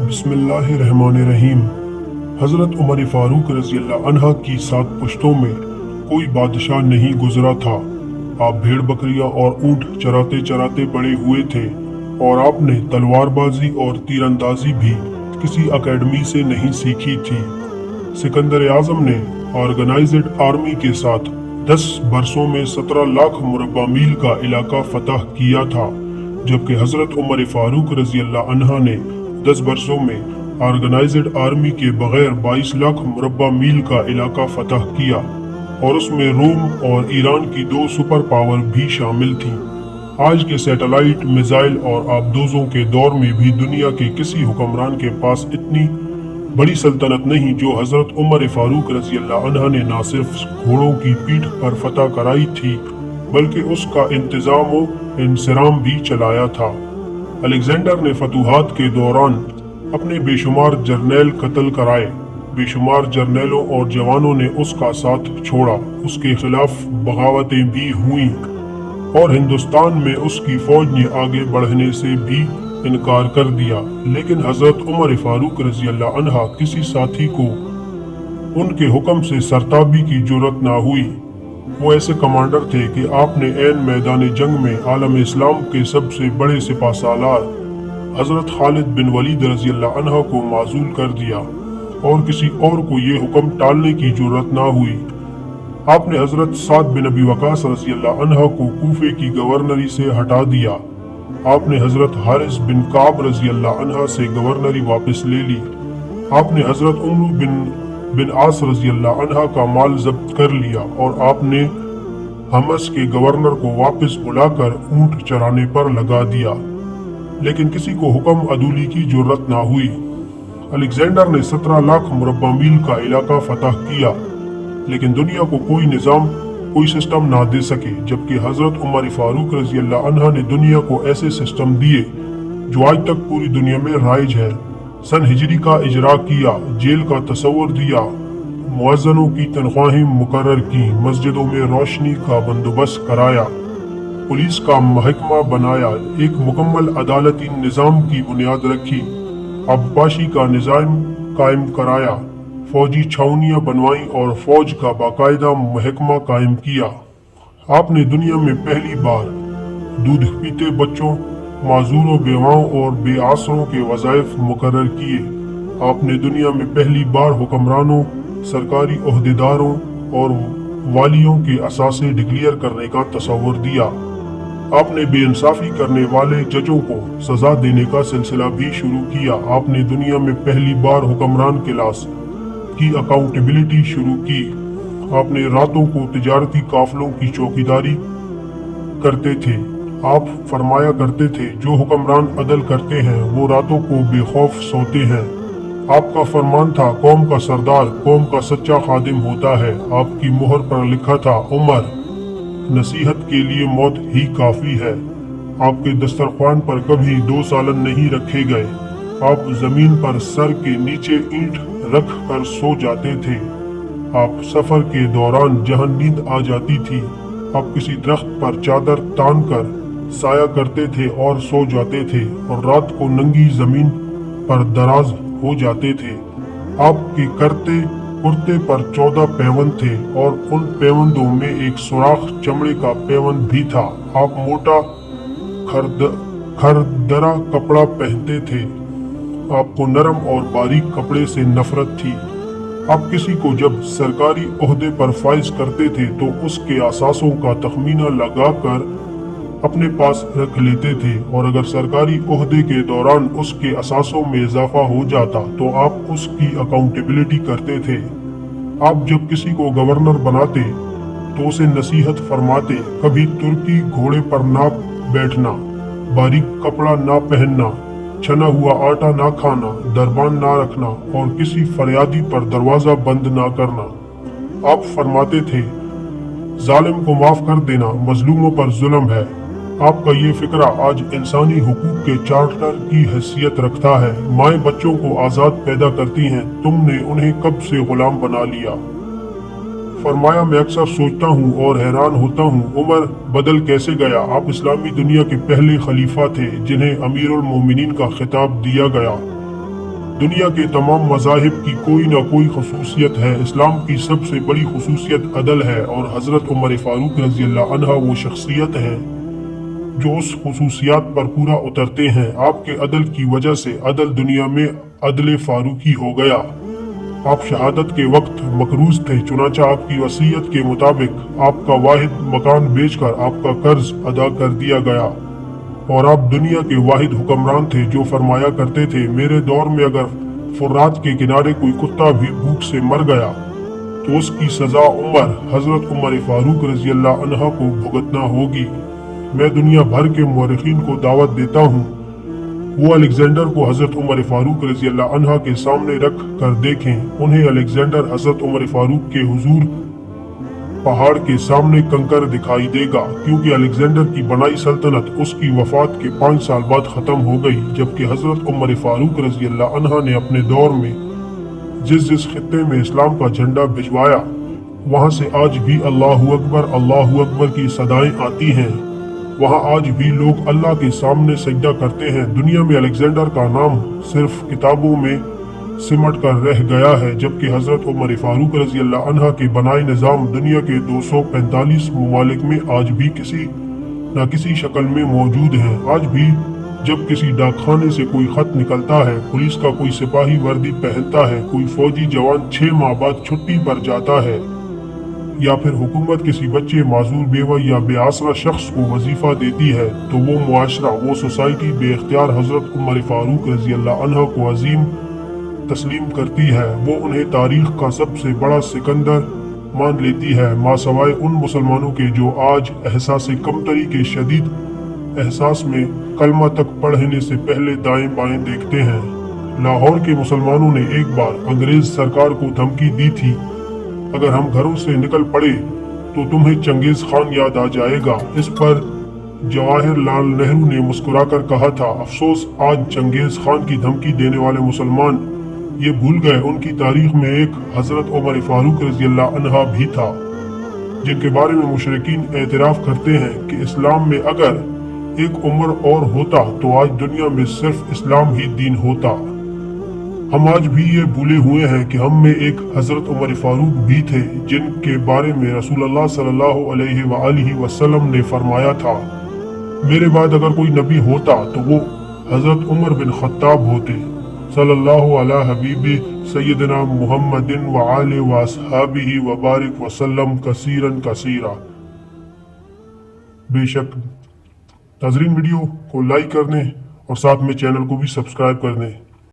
बिस्मिल्लाहिर्रहमानिर्रहीम। हज़रत उमर फारूक रज़ी अल्लाह अन्हा की 7 पुश्तों में कोई बादशाह नहीं गुजरा था। आप भेड़ बकरियां और ऊँट चराते चराते बड़े हुए थे और आपने तलवारबाजी और तीरंदाजी भी किसी अकेडमी से नहीं सीखी थी। सिकंदर आज़म ने ऑर्गेनाइज्ड आर्मी के साथ 10 बरसों में 17 लाख मुरब्बा मील का इलाका फतह किया था, जबकि हज़रत उमर फारूक रज़ी अल्लाह अन्हा ने 10 बरसों में ऑर्गेनाइज्ड आर्मी के बगैर 22 लाख मुरब्बा मील का इलाका फतह किया, और उसमें रोम और ईरान की 2 सुपर पावर भी शामिल थीं। आज के सैटेलाइट, मिसाइल और आबदोजों के दौर में भी दुनिया के किसी हुक्मरान के पास इतनी बड़ी सल्तनत नहीं जो हज़रत उमर फारूक रज़ी अल्लाह अन्हा ने न सिर्फ घोड़ों की पीठ पर फतह कराई थी, बल्कि उसका इंतज़ाम व इंसराम भी चलाया था। अलेक्जेंडर ने फतूहात के दौरान अपने बेशुमार जर्नैल कत्ल कराए। बेशुमार जर्नैलों और जवानों ने उसका साथ छोड़ा। उसके खिलाफ बगावतें भी हुईं और हिंदुस्तान में उसकी फौज ने आगे बढ़ने से भी इनकार कर दिया। लेकिन हज़रत उमर फारूक रज़ी अल्लाह अन्हा किसी साथी को उनके हुक्म से सरताबी की जुर्रत ना हुई। वो ऐसे कमांडर थे कि आपने ऐन मैदान जंग में आलम इस्लाम के सबसे बड़े सिपह सालार हज़रत खालिद बिन वलीद रज़ी अल्लाह अन्हा को माजूल कर दिया और किसी और को ये हुक्म टालने की जुर्रत ना हुई। आपने हज़रत साद बिन अबी वक़ास रज़ी अल्लाह अन्हा को कूफे की गवर्नरी से हटा दिया। आपने हज़रत हारिस बिन काब रज़ी अल्लाह अन्हा से गवर्नरी वापस ले ली। आपने हज़रत उम्र बिन आस रज़ी अल्लाह अन्हा का माल जब्त कर लिया और आपने हमस के गवर्नर को वापस बुलाकर ऊँट चराने पर लगा दिया। लेकिन किसी को हुक्म अदूली की जुर्रत ना हुई। अलेक्जेंडर ने 17 लाख मुरब्बा मील का इलाका फतह किया, लेकिन दुनिया को कोई निज़ाम, कोई सिस्टम ना दे सके, जबकि हज़रत उमर फारूक रज़ी अल्लाह अन्हा ने दुनिया को ऐसे सिस्टम दिए जो आज तक पूरी दुनिया में राइज है। सन हिजरी का इजरा किया, जेल का तस्वुर दिया, मुअज्जिनों की तनख्वाहें मुकर्रर की, मस्जिदों में रोशनी का बंदोबस्त कराया, पुलिस का महकमा बनाया, एक मुकम्मल अदालती निज़ाम की बुनियाद रखी, अब्बाशी का निज़ाम कायम कराया, फौजी छावनियाँ बनवाई और फौज का बाकायदा महकमा कायम किया। आपने दुनिया में पहली बार दूध पीते बच्चों, माजूरों, बेवाओं और बेआसरों के वज़ाइफ मुकर्रर किए। आपने दुनिया में पहली बार हुक्मरानों, सरकारी ओहदेदारों और वालियों के असासे डिक्लेयर करने का तस्वुर दिया। आपने बेइंसाफी करने वाले जजों को सजा देने का सिलसिला भी शुरू किया। आपने दुनिया में पहली बार हुक्मरान क्लास की अकाउंटेबिलिटी शुरू की। आपने रातों को तिजारती काफिलों की चौकीदारी करते थे। आप फरमाया करते थे, जो हुक्मरान अदल करते हैं वो रातों को बेखौफ सोते हैं। आपका फरमान था, कौम का सरदार कौम का सच्चा खादिम होता है। आपकी मोहर पर लिखा था, उमर, नसीहत के लिए मौत ही काफी है। आपके दस्तरख्वान पर कभी 2 सालन नहीं रखे गए। आप जमीन पर सर के नीचे ईंट रख कर सो जाते थे। आप सफर के दौरान जहां नींद आ जाती थी, आप किसी दरख्त पर चादर तान कर साया करते थे और सो जाते थे, और रात को नंगी जमीन पर दराज हो जाते थे। आपके करते कुर्ते पर 14 पैबंद थे और उन पैबंदों में एक सुराख चमड़े का पैबंद भी था। आप मोटा खरदरा कपड़ा पहनते थे। आपको नरम और बारीक कपड़े से नफरत थी। आप किसी को जब सरकारी ओहदे पर फाइज करते थे तो उसके असासों का तखमीना लगाकर अपने पास रख लेते थे, और अगर सरकारी ओहदे के दौरान उसके असासों में इजाफा हो जाता तो आप उसकी अकाउंटेबिलिटी करते थे। आप जब किसी को गवर्नर बनाते तो उसे नसीहत फरमाते, कभी तुर्की घोड़े पर ना बैठना, बारीक कपड़ा ना पहनना, छना हुआ आटा ना खाना, दरबान ना रखना और किसी फरियादी पर दरवाजा बंद ना करना। आप फरमाते थे, जालिम को माफ कर देना मजलूमों पर जुल्म है। आपका ये फिक्रा आज इंसानी हुकूक के चार्टर की हैसियत रखता है। माएँ बच्चों को आज़ाद पैदा करती हैं, तुमने उन्हें कब से गुलाम बना लिया। फरमाया, मैं अक्सर सोचता हूँ और हैरान होता हूँ, उमर बदल कैसे गया। आप इस्लामी दुनिया के पहले खलीफा थे जिन्हें अमीरुल मोमिनीन का खिताब दिया गया। दुनिया के तमाम मज़ाहिब की कोई ना कोई खसूसियत है। इस्लाम की सबसे बड़ी खसूसियत अदल है और हज़रत उमर फ़ारूक रज़ी अल्लाह अन्हा वो शख्सियत है जो उस खसूसियात पर पूरा उतरते हैं। आपके अदल की वजह से अदल दुनिया में अदल फ़ारूकी हो गया। आप शहादत के वक्त मकरूज थे, चुनांचे आपकी वसीयत के मुताबिक आपका वाहिद मकान बेचकर आपका कर्ज अदा कर दिया गया और आप दुनिया के वाहिद हुक्मरान थे जो फरमाया करते थे, मेरे दौर में अगर फुर्रात के किनारे कोई कुत्ता भी भूख से मर गया तो उसकी सजा हजरत उमर फारूक रजी अल्लाह अन्हा को भुगतना होगी। मैं दुनिया भर के मुअर्रिखीन को दावत देता हूँ वो अलेक्जेंडर को हजरत उमर फारूक रजी अल्लाह अन्हा के सामने रख कर देखें। उन्हें अलेक्जेंडर हजरत उमर फारूक के हुजूर पहाड़ के सामने कंकर दिखाई देगा, क्योंकि अलेक्जेंडर की बनाई सल्तनत उसकी वफात के 5 साल बाद खत्म हो गई, जबकि हजरत उमर फारूक रजी अल्लाह अन्हा ने अपने दौर में जिस खित्ते में इस्लाम का झंडा भिजवाया वहां से आज भी अल्लाहू अकबर की सदाएं आती हैं। वहां आज भी लोग अल्लाह के सामने सजदा करते हैं। दुनिया में अलेक्जेंडर का नाम सिर्फ किताबों में सिमट कर रह गया है, जबकि हजरत उमर फारूक रजी अल्लाह अन्हा के बनाए निज़ाम दुनिया के 245 ममालिक में आज भी किसी न किसी शक्ल में मौजूद है। आज भी जब किसी डाकखाने से कोई खत निकलता है, पुलिस का कोई सिपाही वर्दी पहनता है, कोई फौजी जवान 6 माह बाद छुट्टी पर जाता है या फिर हुकूमत किसी बच्चे, माजूर, बेवा या बेआसरा शख्स को वजीफा देती है, तो वो मुआशरा, वो सोसाइटी बेख्तियार हजरत उमर फारूक रजी अल्लाह अन्हा को अजीम तस्लीम करती है। वो उन्हें तारीख का सबसे बड़ा सिकंदर मान लेती है, मासवाए उन मुसलमानों के जो आज एहसास कमतरी के शदीद एहसास में कलमा तक पढ़ने से पहले दाएं बाएं देखते हैं। लाहौर के मुसलमानों ने एक बार अंग्रेज सरकार को धमकी दी थी, अगर हम घरों से निकल पड़े तो तुम्हें चंगेज खान याद आ जाएगा। इस पर जवाहरलाल नेहरू ने मुस्कुराकर कहा था, अफसोस आज चंगेज खान की धमकी देने वाले मुसलमान ये भूल गए उनकी तारीख में एक हजरत उमर फारूक रजी अल्लाह अन्हा भी था, जिनके बारे में मुशरिकीन एतराफ करते हैं कि इस्लाम में अगर एक उमर और होता तो आज दुनिया में सिर्फ इस्लाम ही दीन होता। हम आज भी ये भूले हुए हैं कि हम में एक हजरत उमर फारूक भी थे, जिनके बारे में रसूलुल्लाह सल्लल्लाहु अलैहि वसल्लम ने फरमाया था, मेरे बाद अगर कोई नबी होता तो वो हजरत उमर बिन खत्ताब होते। सल्लल्लाहु अला हबीबी सैयदना मुहम्मदिन व आले व अस्हाबिही व बारिक वसल्लम कसीरन कसीरा। बेशक नाज़रीन, वीडियो को लाइक कर दें और साथ में चैनल को भी सब्सक्राइब कर दें।